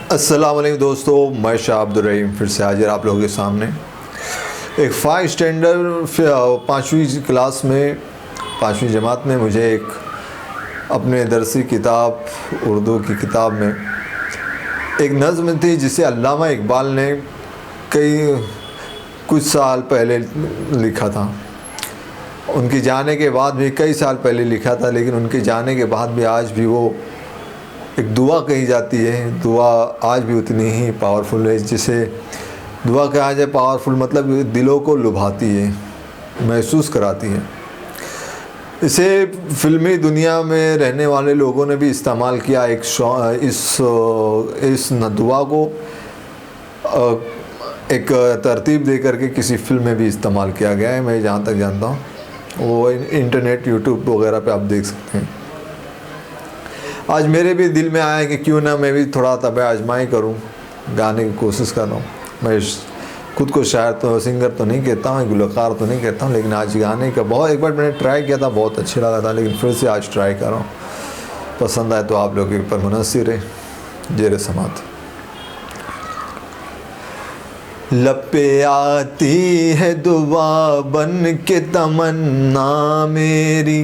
अस्सलाम वालेकुम दोस्तों, मैं शाह अब्दुल रहीम फिर से हाजिर आप लोगों के सामने। एक 5 स्टैंडर्ड 5वीं क्लास में 5वीं जमात में मुझे एक अपने दरसी किताब उर्दू की किताब में एक नज़्म थी जिसे अल्लामा इकबाल ने कुछ साल पहले लिखा था। उनके जाने के बाद भी कई साल पहले लिखा था, लेकिन उनके जाने के बाद भी आज भी वो एक दुआ कही जाती है। दुआ आज भी उतनी ही पावरफुल है। जिसे दुआ कहा जाए पावरफुल मतलब दिलों को लुभाती है, महसूस कराती है। इसे फ़िल्मी दुनिया में रहने वाले लोगों ने भी इस्तेमाल किया। इस दुआ को एक तरतीब दे करके किसी फ़िल्म में भी इस्तेमाल किया गया है। मैं जहाँ तक जानता हूँ वो इंटरनेट यूट्यूब वगैरह पे आप देख सकते हैं। आज मेरे भी दिल में आया कि क्यों ना मैं भी थोड़ा तब आजमाई करूं, गाने की कोशिश कर रहा हूँ। मैं खुद को शायर तो सिंगर तो नहीं कहता हूँ, गुलकार तो नहीं कहता हूँ, लेकिन आज गाने का एक बार मैंने ट्राई किया था, बहुत अच्छा लगा था, लेकिन फिर से आज ट्राई कर रहा हूँ। पसंद आए तो आप लोगों के ऊपर मुनस्सिर है। जेर समात। लब पे आती है दुआ बन के तमन्ना मेरी,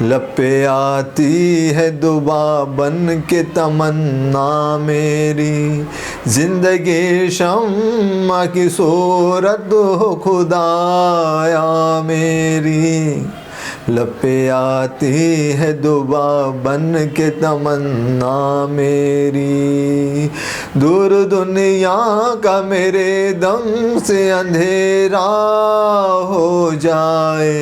लब पे आती है दुआ बन के तमन्ना मेरी, ज़िंदगी शम्मा की सूरत हो खुदाया मेरी। लब पे आती है दुआ बन के तमन्ना मेरी, दूर दुनिया का मेरे दम से अंधेरा हो जाए,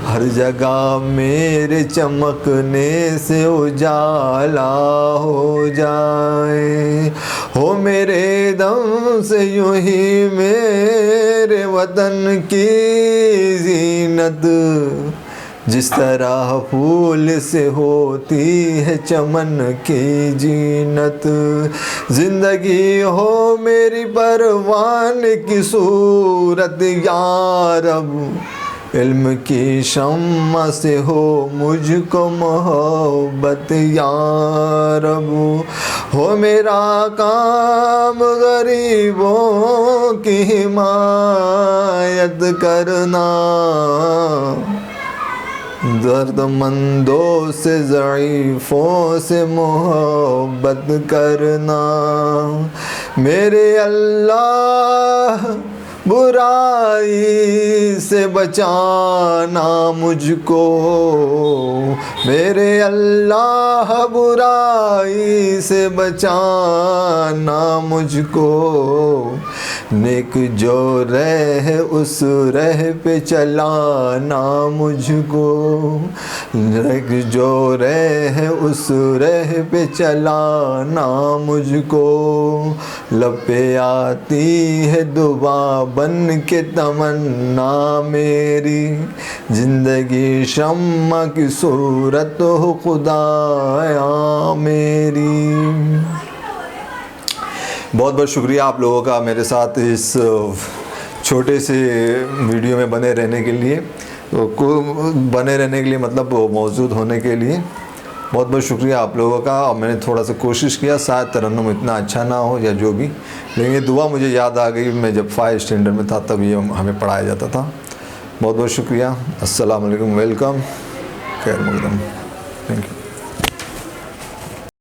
हर जगह मेरे चमकने से उजाला हो जाए। हो मेरे दम से यूं ही मेरे वतन की ज़ीनत, जिस तरह फूल से होती है चमन की जीनत। ज़िंदगी हो मेरी परवान की सूरत या रब, इल्म की शम्मा से हो मुझको मोहब्बत या रब। हो मेरा काम गरीबों की हिमायत करना, दर्दमंदों से ज़ईफ़ों से मोहब्बत करना। मेरे अल्लाह बुराई से बचाना मुझको, मेरे अल्लाह बुराई से बचाना मुझको। नेक जो रह उस रह पे चलाना मुझको, नेक जो रह उस रह पे चलाना मुझको। लब पे आती है दुआ बन के तमन्ना मेरी, ज़िंदगी शम्मा की सूरत हो खुदाया मेरी। बहुत बहुत शुक्रिया आप लोगों का मेरे साथ इस छोटे से वीडियो में बने रहने के लिए, मतलब मौजूद होने के लिए बहुत बहुत शुक्रिया आप लोगों का। और मैंने थोड़ा सा कोशिश किया, शायद तरन्नुम इतना अच्छा ना हो या जो भी, लेकिन ये दुआ मुझे याद आ गई। मैं जब 5 स्टैंडर्ड में था तब ये हमें पढ़ाया जाता था। बहुत बहुत शुक्रिया। अस्सलाम वालेकुम, वेलकम, खैर मक़दम।